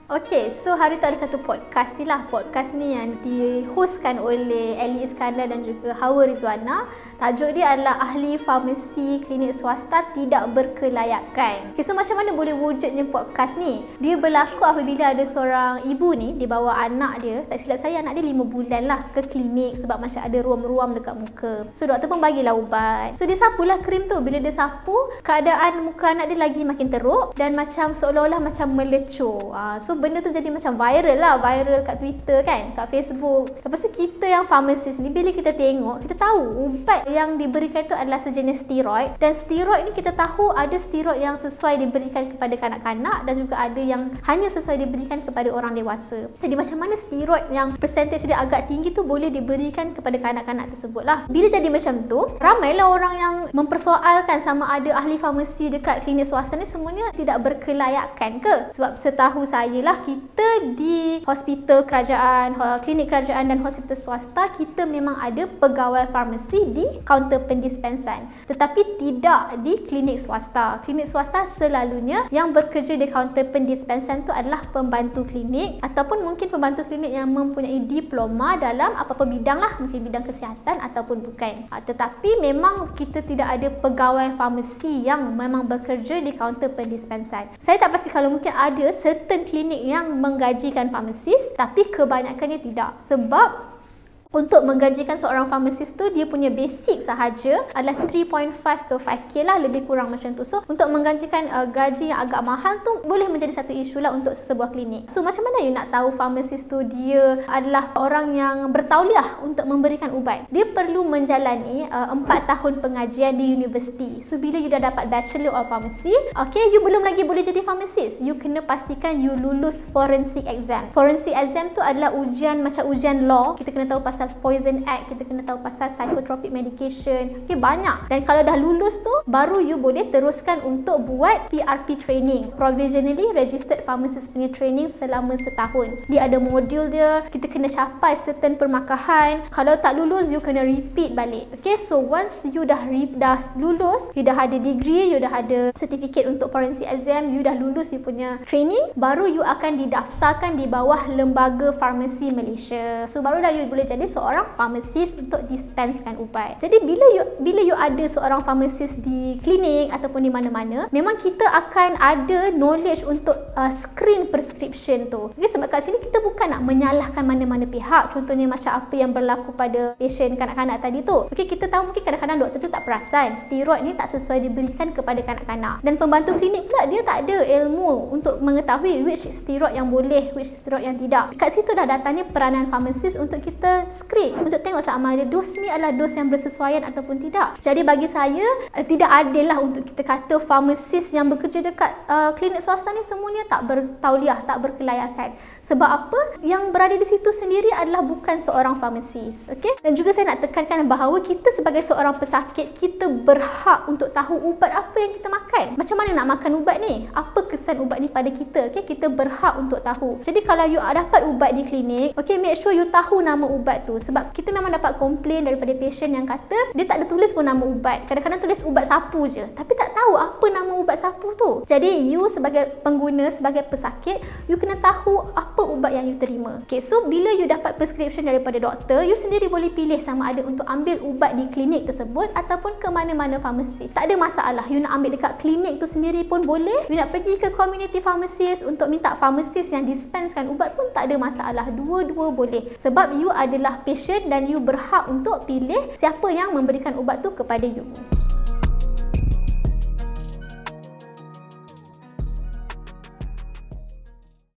Okay, so hari tu ada satu podcast ni lah. Podcast ni yang dihostkan oleh Ellie Iskandar dan juga Hawa Rizwana. Tajuk dia adalah Ahli Farmasi Klinik Swasta Tidak Berkelayakan. Okay, so macam mana boleh wujudnya podcast ni? Dia berlaku apabila ada seorang ibu ni, dia bawa anak dia, tak silap saya anak dia 5 bulan lah, ke klinik sebab macam ada ruam-ruam dekat muka. So doktor pun bagilah ubat. So dia sapulah krim tu. Bila dia sapu, keadaan muka anak dia lagi makin teruk dan macam seolah-olah macam melecur. So benda tu jadi macam viral lah, viral kat Twitter kan, kat Facebook. Lepas tu kita yang pharmacist ni, bila kita tengok, kita tahu ubat yang diberikan tu adalah sejenis steroid, dan steroid ni kita tahu ada steroid yang sesuai diberikan kepada kanak-kanak dan juga ada yang hanya sesuai diberikan kepada orang dewasa. Jadi macam mana steroid yang percentage dia agak tinggi tu boleh diberikan kepada kanak-kanak tersebut lah. Bila jadi macam tu, ramailah orang yang mempersoalkan sama ada ahli farmasi dekat klinik swasta ni semuanya tidak berkelayakan ke? Sebab setahu saya lah, kita di hospital kerajaan, klinik kerajaan dan hospital swasta, kita memang ada pegawai farmasi di kaunter pendispensan, tetapi tidak di klinik swasta. Klinik swasta selalunya yang bekerja di kaunter pendispensan tu adalah pembantu klinik ataupun mungkin pembantu klinik yang mempunyai diploma dalam apa-apa bidang lah, mungkin bidang kesihatan ataupun bukan. Tetapi memang kita tidak ada pegawai farmasi yang memang bekerja di kaunter pendispensan. Saya tak pasti, kalau mungkin ada certain klinik yang menggajikan farmasis, tapi kebanyakannya tidak. Sebab untuk menggajikan seorang farmasis tu, dia punya basic sahaja adalah 3.5 ke 5k lah, lebih kurang macam tu. So untuk menggajikan gaji yang agak mahal tu boleh menjadi satu isu lah untuk sesebuah klinik. So macam mana you nak tahu farmasis tu dia adalah orang yang bertauliah untuk memberikan ubat? Dia perlu menjalani 4 tahun pengajian di universiti. So bila you dah dapat Bachelor of Pharmacy, okay, you belum lagi boleh jadi farmasis. You kena pastikan you lulus forensic exam. Forensic exam tu adalah ujian macam ujian law. Kita kena tahu pasal Poison Act, kita kena tahu pasal psychotropic medication. Okay, banyak. Dan kalau dah lulus tu, baru you boleh teruskan untuk buat PRP training, Provisionally Registered Pharmacist punya training selama setahun. Dia ada modul dia, kita kena capai certain permakahan. Kalau tak lulus, you kena repeat balik. Okay, so once you dah lulus, you dah ada degree, you dah ada certificate untuk forensic exam, you dah lulus you punya training, baru you akan didaftarkan di bawah Lembaga Farmasi Malaysia. So baru dah you boleh jadi seorang farmasis untuk dispenskan ubat. Jadi bila you ada seorang farmasis di klinik ataupun di mana-mana, memang kita akan ada knowledge untuk screen prescription tu. Okay, sebab kat sini kita bukan nak menyalahkan mana-mana pihak. Contohnya macam apa yang berlaku pada pasien kanak-kanak tadi tu. Okay, kita tahu mungkin kadang-kadang doktor tu tak perasan steroid ni tak sesuai diberikan kepada kanak-kanak, dan pembantu klinik pula dia tak ada ilmu untuk mengetahui which steroid yang boleh, which steroid yang tidak. Kat situ dah datangnya peranan farmasis untuk kita screen, untuk tengok sama ada dos ni adalah dos yang bersesuaian ataupun tidak. Jadi bagi saya tidak adil lah untuk kita kata farmasis yang bekerja dekat klinik swasta ni semuanya tak bertauliah, tak berkelayakan. Sebab apa? Yang berada di situ sendiri adalah bukan seorang farmasis. Okay? Dan juga saya nak tekankan bahawa kita sebagai seorang pesakit, kita berhak untuk tahu ubat apa yang kita makan. Macam mana nak makan ubat ni? Apa kesan ubat ni pada kita? Okay? Kita berhak untuk tahu. Jadi kalau you dapat ubat di klinik, okay, make sure you tahu nama ubat tu. Sebab kita memang dapat komplain daripada pasien yang kata dia tak ada tulis pun nama ubat. Kadang-kadang tulis ubat sapu je, tapi tak tahu apa nama ubat sapu tu. Jadi you sebagai pengguna, sebagai pesakit, you kena tahu apa ubat yang you terima. Okay, so bila you dapat prescription daripada doktor, you sendiri boleh pilih sama ada untuk ambil ubat di klinik tersebut ataupun ke mana-mana farmasi. Tak ada masalah. You nak ambil dekat klinik tu sendiri pun boleh. You nak pergi ke community pharmacist untuk minta farmacist yang dispenskan ubat pun tak ada masalah. Dua-dua boleh. Sebab you adalah patient dan you berhak untuk pilih siapa yang memberikan ubat tu kepada you.